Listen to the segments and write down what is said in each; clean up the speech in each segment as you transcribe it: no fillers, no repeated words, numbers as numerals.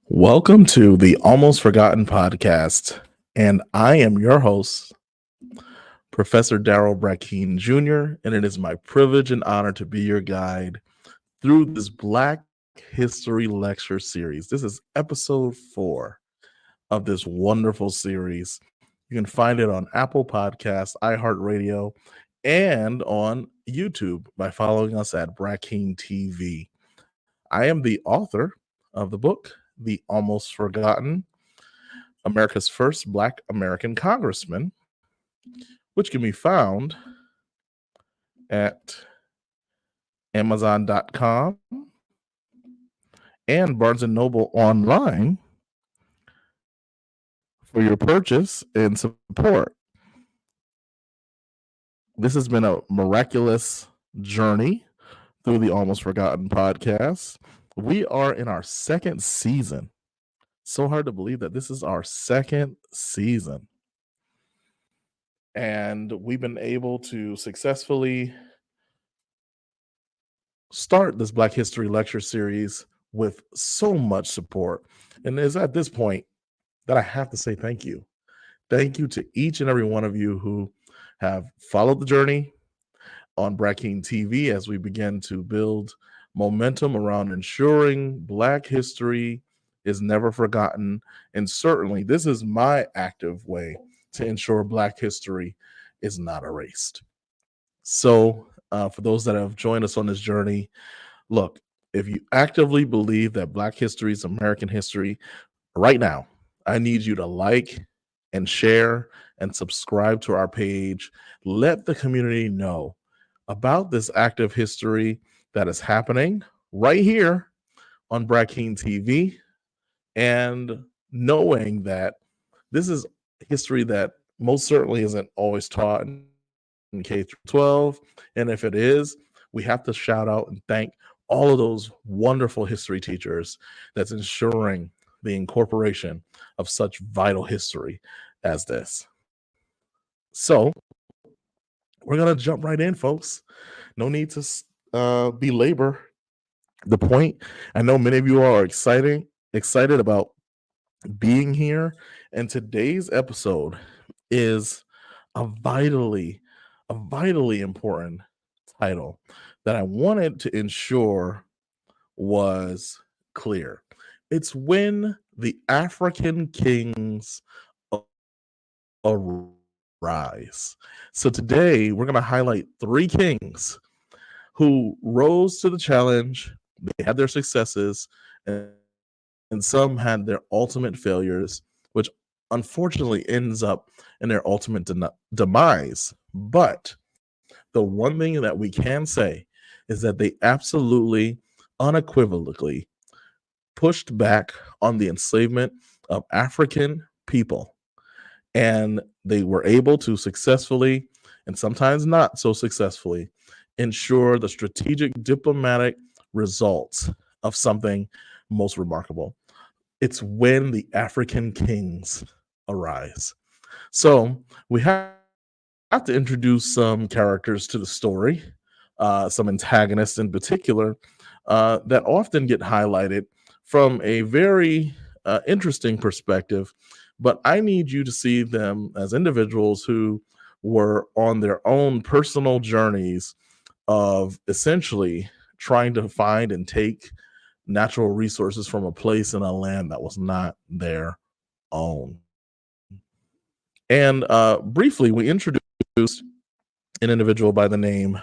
Welcome to the Almost Forgotten podcast, and I am your host, Professor Prof Brackeen Jr., and it is my privilege and honor to be your guide through this Black History Lecture series. This is episode 4 of this wonderful series. You can find it on Apple Podcasts, iHeartRadio, and on YouTube by following us at Brackeen TV. I am the author of the book, The Almost Forgotten, America's First Black American Congressman, which can be found at Amazon.com and Barnes & Noble online for your purchase and support. This has been a miraculous journey through the Almost Forgotten podcast. We are in our second season. So hard to believe that this is our second season. And we've been able to successfully start this Black History Lecture series with so much support. And it's at this point that I have to say thank you. Thank you to each and every one of you who have followed the journey on Brackeen TV as we begin to build momentum around ensuring Black history is never forgotten. And certainly this is my active way to ensure Black history is not erased. So for those that have joined us on this journey, look, if you actively believe that Black history is American history, right now, I need you to like and share and subscribe to our page. Let the community know about this active history that is happening right here on Brackeen TV, and knowing that this is history that most certainly isn't always taught in K through 12. And if it is, we have to shout out and thank all of those wonderful history teachers that's ensuring the incorporation of such vital history as this. So we're going to jump right in, folks. No need to belabor the point. I know many of you are excited about being here. And today's episode is a vitally important title that I wanted to ensure was clear. It's when the African kings arise. So today we're going to highlight 3 kings who rose to the challenge. They had their successes, and some had their ultimate failures, which unfortunately ends up in their ultimate demise. But the one thing that we can say is that they absolutely, unequivocally pushed back on the enslavement of African people. And they were able to successfully, and sometimes not so successfully, ensure the strategic diplomatic results of something most remarkable. It's when the African kings arise. So we have to introduce some characters to the story, some antagonists in particular, that often get highlighted from a very interesting perspective. But I need you to see them as individuals who were on their own personal journeys of essentially trying to find and take natural resources from a place in a land that was not their own. And briefly, we introduced an individual by the name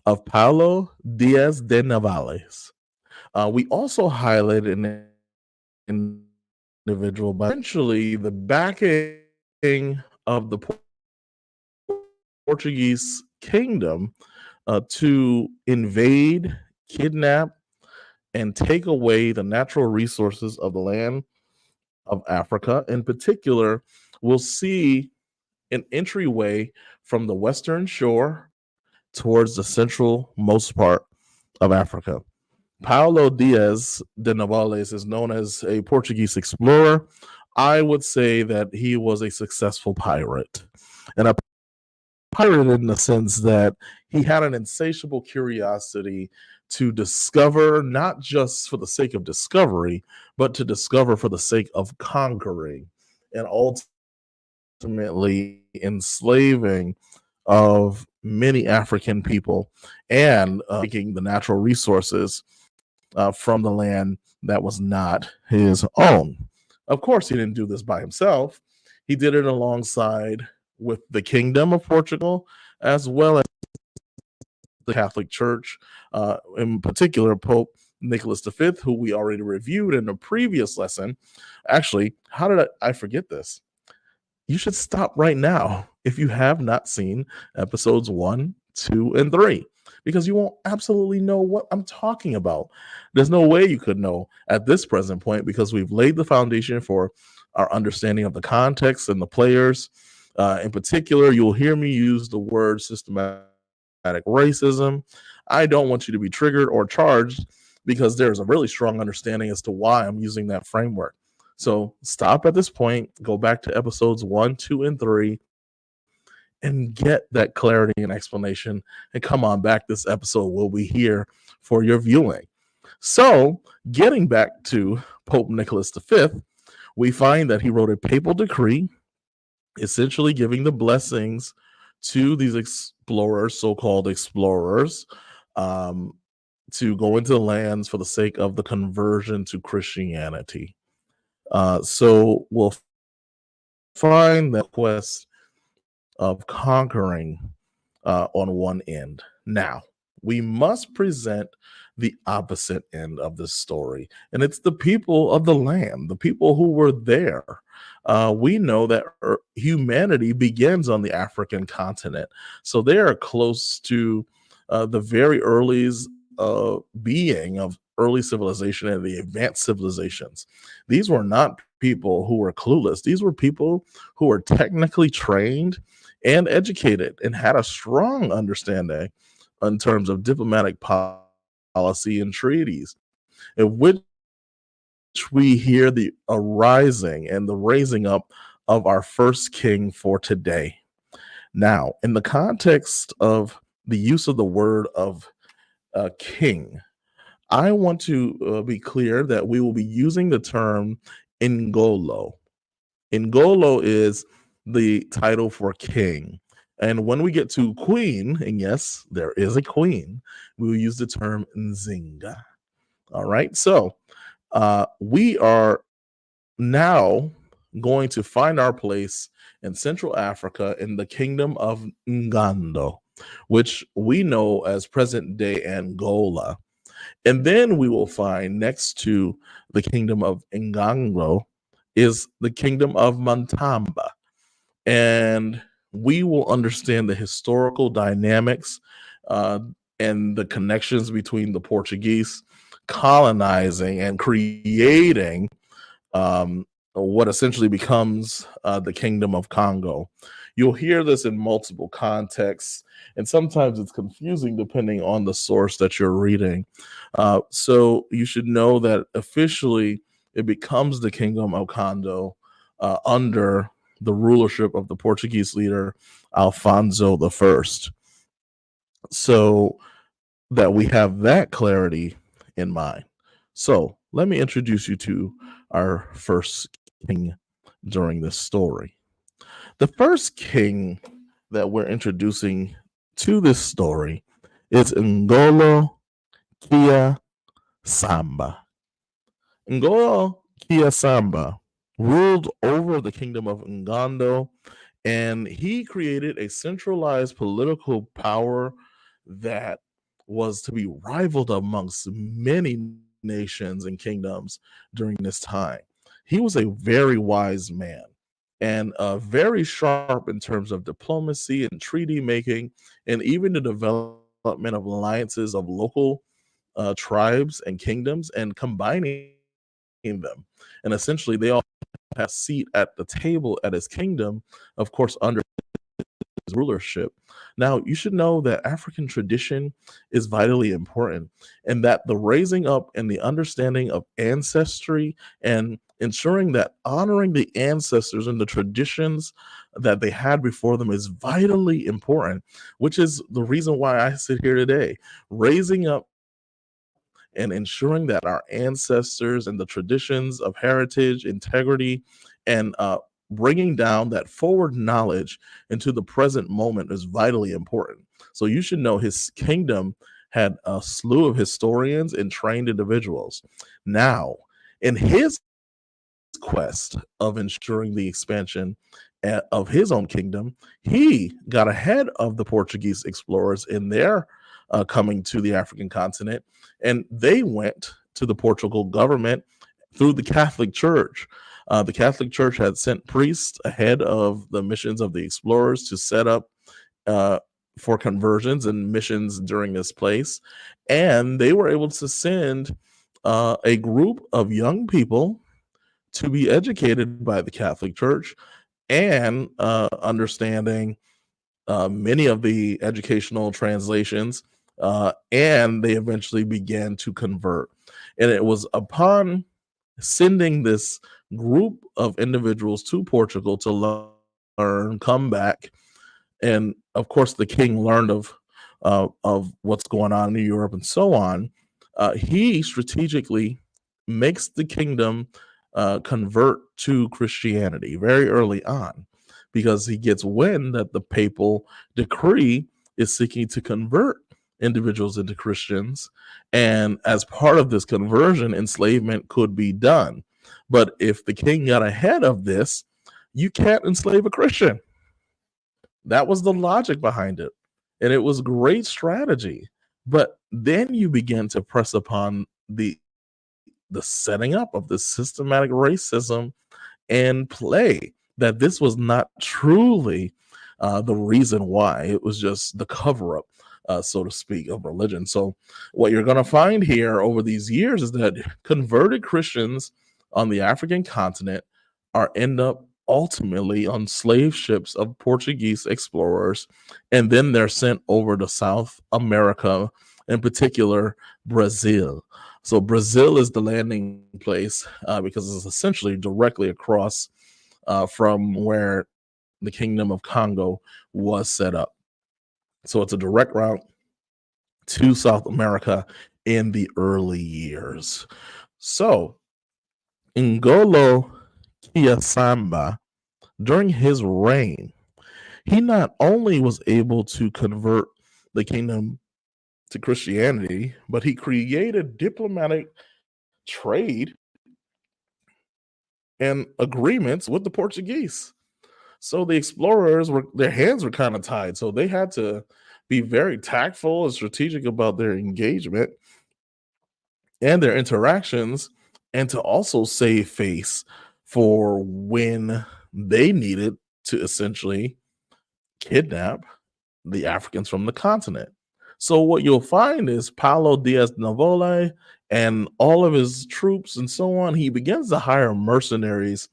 of Paulo Diaz de Navales. We also highlighted an individual by essentially the backing of the Portuguese kingdom to invade, kidnap, and take away the natural resources of the land of Africa. In particular, we'll see an entryway from the western shore towards the central-most part of Africa. Paulo Diaz de Navales is known as a Portuguese explorer. I would say that he was a successful pirate. And a pirate in the sense that he had an insatiable curiosity to discover, not just for the sake of discovery, but to discover for the sake of conquering and ultimately enslaving of many African people and taking the natural resources from the land that was not his own. Of course, he didn't do this by himself. He did it alongside with the Kingdom of Portugal, as well as the Catholic Church, in particular, Pope Nicholas V, who we already reviewed in a previous lesson. Actually, how did I forget this? You should stop right now if you have not seen episodes 1, 2, and 3, because you won't absolutely know what I'm talking about. There's no way you could know at this present point because we've laid the foundation for our understanding of the context and the players. In particular, you'll hear me use the word systematic racism. I don't want you to be triggered or charged because there's a really strong understanding as to why I'm using that framework. So stop at this point, go back to episodes 1, 2, and 3, and get that clarity and explanation. And come on back. This episode will be here for your viewing. So, getting back to Pope Nicholas V, we find that he wrote a papal decree, essentially giving the blessings to these explorers, so-called explorers, to go into the lands for the sake of the conversion to Christianity. So we'll find the quest of conquering on one end. Now, we must present the opposite end of this story, and it's the people of the land, the people who were there. We know that humanity begins on the African continent, so they are close to the very early being of early civilization and the advanced civilizations. These were not people who were clueless. These were people who were technically trained and educated and had a strong understanding in terms of diplomatic policy and treaties, in which we hear the arising and the raising up of our first king for today. Now, in the context of the use of the word of king, I want to be clear that we will be using the term Ngolo. Ngolo is the title for king. And when we get to queen, and yes, there is a queen, we will use the term Nzinga. All right. So we are now going to find our place in Central Africa in the kingdom of Ngando, which we know as present day Angola. And then we will find next to the kingdom of Ngango is the kingdom of Mantamba. And we will understand the historical dynamics and the connections between the Portuguese colonizing and creating what essentially becomes the Kingdom of Congo. You'll hear this in multiple contexts, and sometimes it's confusing depending on the source that you're reading. So you should know that officially it becomes the Kingdom of Congo under the rulership of the Portuguese leader Alfonso I. So that we have that clarity in mind. So let me introduce you to our first king during this story. The first king that we're introducing to this story is Ngolo Kia Samba. Ngolo Kia Samba ruled over the kingdom of Ngando, and he created a centralized political power that was to be rivaled amongst many nations and kingdoms during this time. He was a very wise man and very sharp in terms of diplomacy and treaty making, and even the development of alliances of local tribes and kingdoms and combining them. And essentially, they all have a seat at the table at his kingdom, of course, under his rulership. Now, you should know that African tradition is vitally important, and that the raising up and the understanding of ancestry and ensuring that honoring the ancestors and the traditions that they had before them is vitally important, which is the reason why I sit here today, raising up and ensuring that our ancestors and the traditions of heritage, integrity, and bringing down that forward knowledge into the present moment is vitally important. So you should know his kingdom had a slew of historians and trained individuals. Now, in his quest of ensuring the expansion of his own kingdom, he got ahead of the Portuguese explorers in their coming to the African continent, and they went to the Portugal government through the Catholic Church. The Catholic Church had sent priests ahead of the missions of the explorers to set up uh, for conversions and missions during this place. And they were able to send a group of young people to be educated by the Catholic Church and understanding many of the educational translations. And they eventually began to convert. And it was upon sending this group of individuals to Portugal to learn, come back, and of course the king learned of what's going on in Europe and so on. He strategically makes the kingdom convert to Christianity very early on because he gets wind that the papal decree is seeking to convert individuals into Christians, and as part of this conversion, enslavement could be done. But if the king got ahead of this, you can't enslave a Christian. That was the logic behind it. And it was great strategy. But then you begin to press upon the setting up of this systematic racism and play that this was not truly the reason why. It was just the cover up, so to speak, of religion. So, what you're going to find here over these years is that converted Christians on the African continent are end up ultimately on slave ships of Portuguese explorers, and then they're sent over to South America, in particular Brazil. So Brazil is the landing place because it's essentially directly across from where the Kingdom of Congo was set up. So it's a direct route to South America in the early years. So Ngolo Kiasamba, during his reign, he not only was able to convert the kingdom to Christianity, but he created diplomatic trade and agreements with the Portuguese. So the explorers were their hands were kind of tied. So they had to be very tactful and strategic about their engagement and their interactions, and to also save face for when they needed to essentially kidnap the Africans from the continent. So what you'll find is Paulo Diaz Navole and all of his troops and so on, he begins to hire mercenaries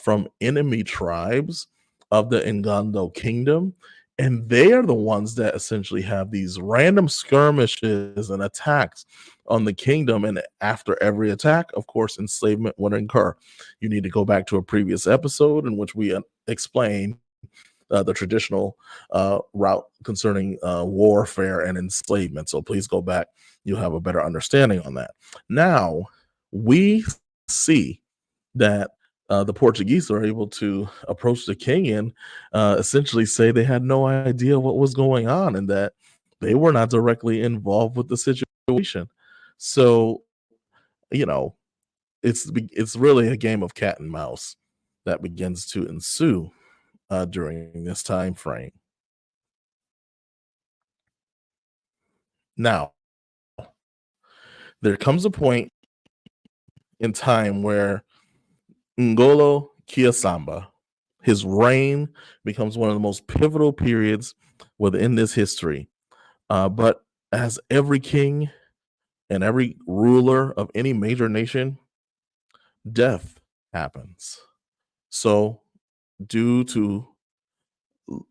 from enemy tribes of the Ngando kingdom. And they are the ones that essentially have these random skirmishes and attacks on the kingdom. And after every attack, of course, enslavement would occur. You need to go back to a previous episode in which we explain the traditional route concerning warfare and enslavement. So please go back. You'll have a better understanding on that. Now, we see that the Portuguese are able to approach the king and essentially say they had no idea what was going on and that they were not directly involved with the situation. So, you know, it's really a game of cat and mouse that begins to ensue during this time frame. Now, there comes a point in time where Ngolo Kiasamba, his reign becomes one of the most pivotal periods within this history. But as every king and every ruler of any major nation, death happens. So, due to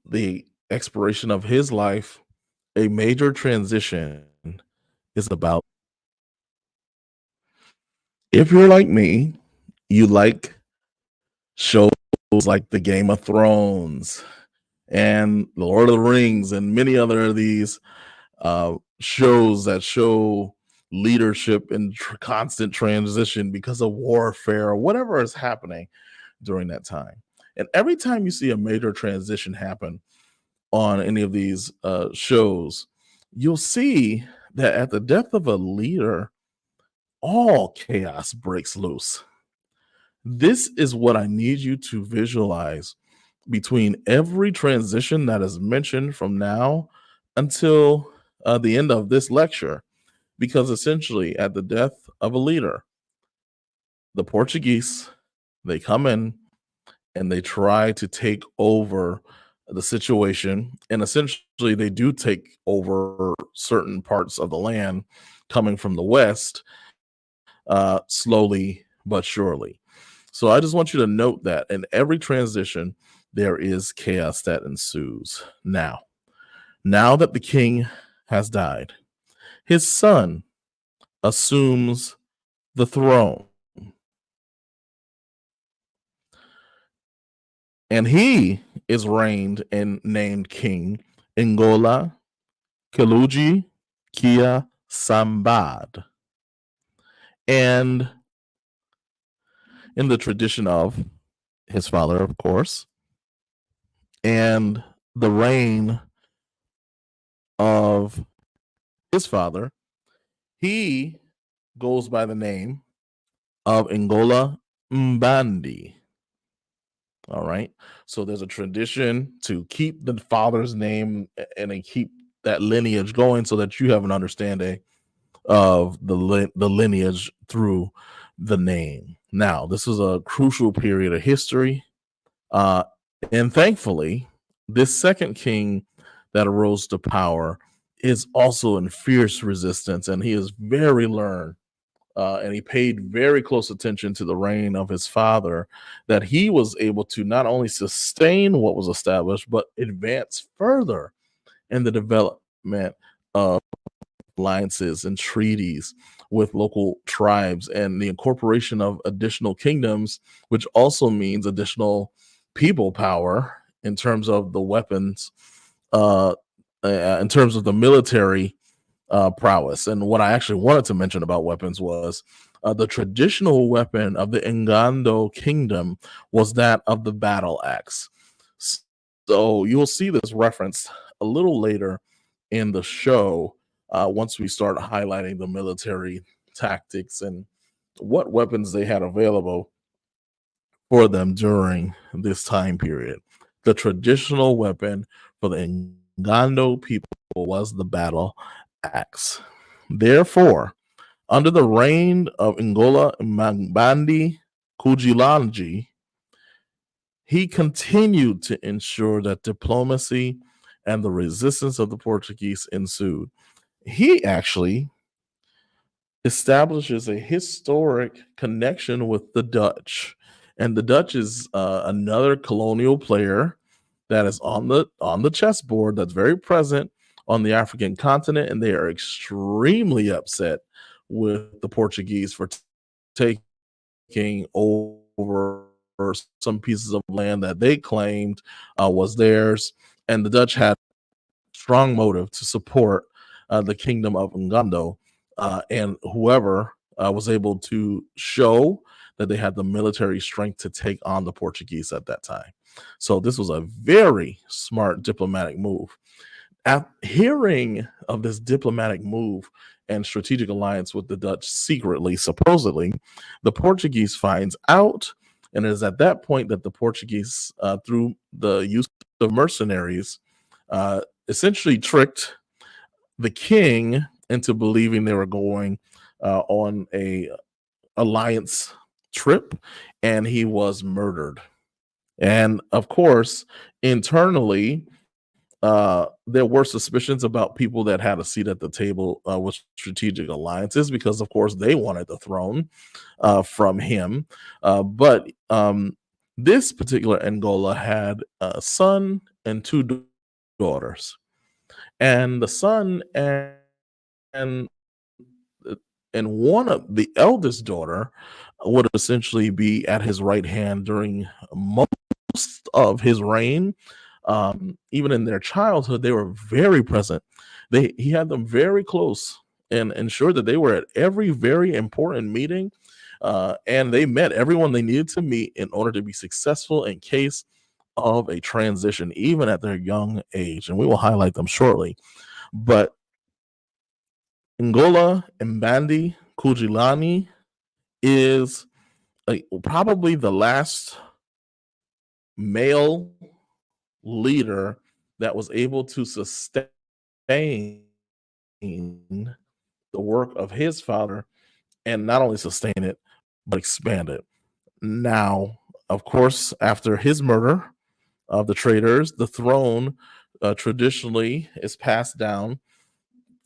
the expiration of his life, a major transition is about. If you're like me, you like shows like the Game of Thrones and the Lord of the Rings and many other of these shows that show leadership in constant transition because of warfare or whatever is happening during that time. And every time you see a major transition happen on any of these shows, you'll see that at the death of a leader, all chaos breaks loose. This is what I need you to visualize between every transition that is mentioned from now until the end of this lecture, because essentially, at the death of a leader, the Portuguese, they come in and they try to take over the situation, and essentially they do take over certain parts of the land coming from the west, slowly but surely. So I just want you to note that in every transition there is chaos that ensues. Now that the king has died, his son assumes the throne, and he is reigned and named king Ngola Keluji Kia Sambad. And in the tradition of his father, of course, and the reign of his father, he goes by the name of Ngola Mbandi. All right. So there's a tradition to keep the father's name and then keep that lineage going so that you have an understanding of the lineage through the name. Now, this is a crucial period of history. And thankfully, this second king that arose to power is also in fierce resistance, and he is very learned. And he paid very close attention to the reign of his father, that he was able to not only sustain what was established, but advance further in the development of alliances and treaties with local tribes and the incorporation of additional kingdoms, which also means additional people power in terms of the weapons, in terms of the military prowess. And what I actually wanted to mention about weapons was the traditional weapon of the Ngando kingdom was that of the battle axe. So you'll see this referenced a little later in the show once we start highlighting the military tactics and what weapons they had available for them during this time period. The traditional weapon for the Ngando people was the battle axe. Therefore, under the reign of Ngola Mbandi Kujilanji, he continued to ensure that diplomacy and the resistance of the Portuguese ensued. He actually establishes a historic connection with the Dutch, and the Dutch is another colonial player that is on the chessboard that's very present on the African continent, and they are extremely upset with the Portuguese for taking over some pieces of land that they claimed was theirs, and the Dutch had strong motive to support the kingdom of Ngando, and whoever was able to show that they had the military strength to take on the Portuguese at that time. So this was a very smart diplomatic move. At hearing of this diplomatic move and strategic alliance with the Dutch secretly, supposedly, the Portuguese finds out, and it is at that point that the Portuguese, through the use of mercenaries, essentially tricked the king into believing they were going on a alliance trip, and he was murdered. And of course, internally, there were suspicions about people that had a seat at the table with strategic alliances because, of course, they wanted the throne from him. But this particular Angola had a son and two daughters, and the son and and one of the eldest daughter would essentially be at his right hand during most of his reign. Even in their childhood, they were very present. He had them very close and ensured that they were at every very important meeting, and they met everyone they needed to meet in order to be successful in case of a transition, even at their young age. And we will highlight them shortly. But Ngola Mbandi Kujilani is probably the last male leader that was able to sustain the work of his father, and not only sustain it, but expand it. Now, of course, after his murder of the traitors, the throne traditionally is passed down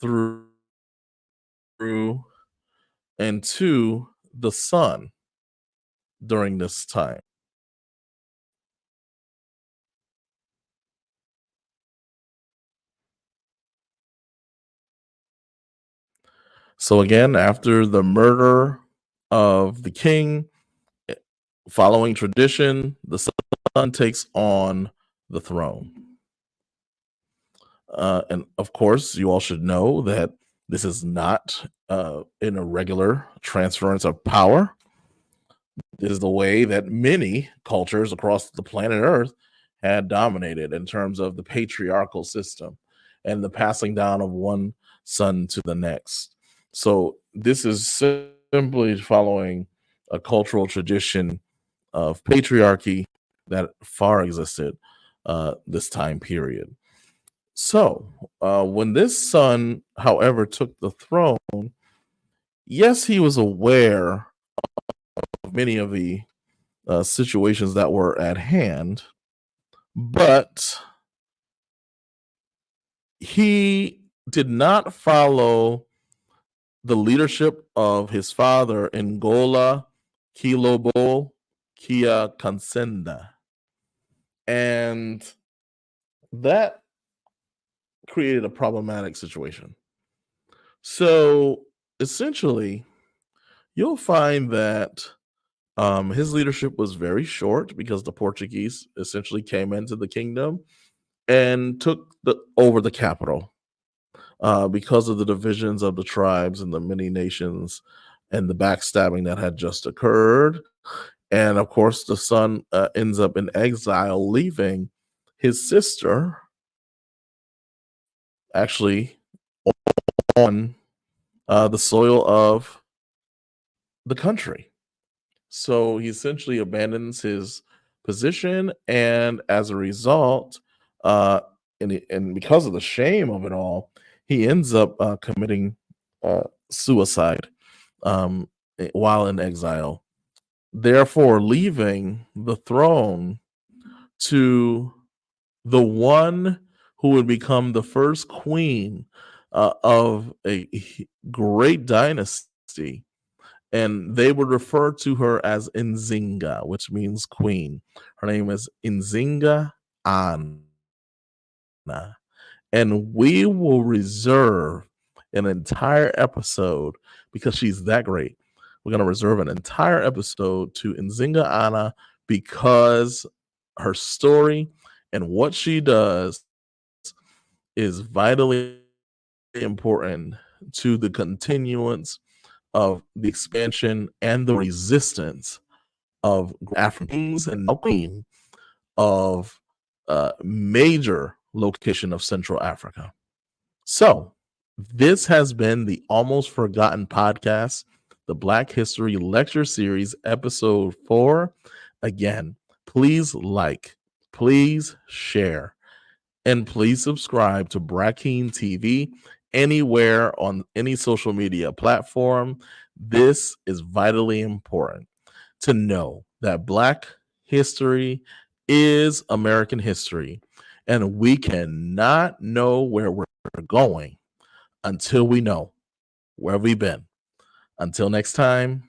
through and to the son during this time. So again, after the murder of the king, eh, following tradition, the son takes on the throne. And of course, you all should know that this is not an irregular transference of power. This is the way that many cultures across the planet Earth had dominated in terms of the patriarchal system and the passing down of one son to the next. So, this is simply following a cultural tradition of patriarchy that far existed this time period. So, when this son, however, took the throne, yes, he was aware of many of the situations that were at hand, but he did not follow the leadership of his father, Ngola Kilobo Kia Kansenda. And that created a problematic situation. So essentially, you'll find that his leadership was very short because the Portuguese essentially came into the kingdom and took over the capital because of the divisions of the tribes and the many nations and the backstabbing that had just occurred. And of course, the son ends up in exile, leaving his sister actually on the soil of the country. So he essentially abandons his position, and as a result, uh, and because of the shame of it all, he ends up committing suicide while in exile. Therefore, leaving the throne to the one who would become the first queen of a great dynasty, and they would refer to her as Nzinga, which means queen. Her name is Nzinga Anna, and we will reserve an entire episode because she's that great. We're going to reserve an entire episode to Nzinga Anna because her story and what she does is vitally important to the continuance of the expansion and the resistance of Africans and queen of major location of Central Africa. So this has been the Almost Forgotten Podcast, the Black History Lecture Series, episode 4. Again, please like, please share, and please subscribe to Brackeen TV anywhere on any social media platform. This is vitally important to know that Black history is American history, and we cannot know where we're going until we know where we've been. Until next time,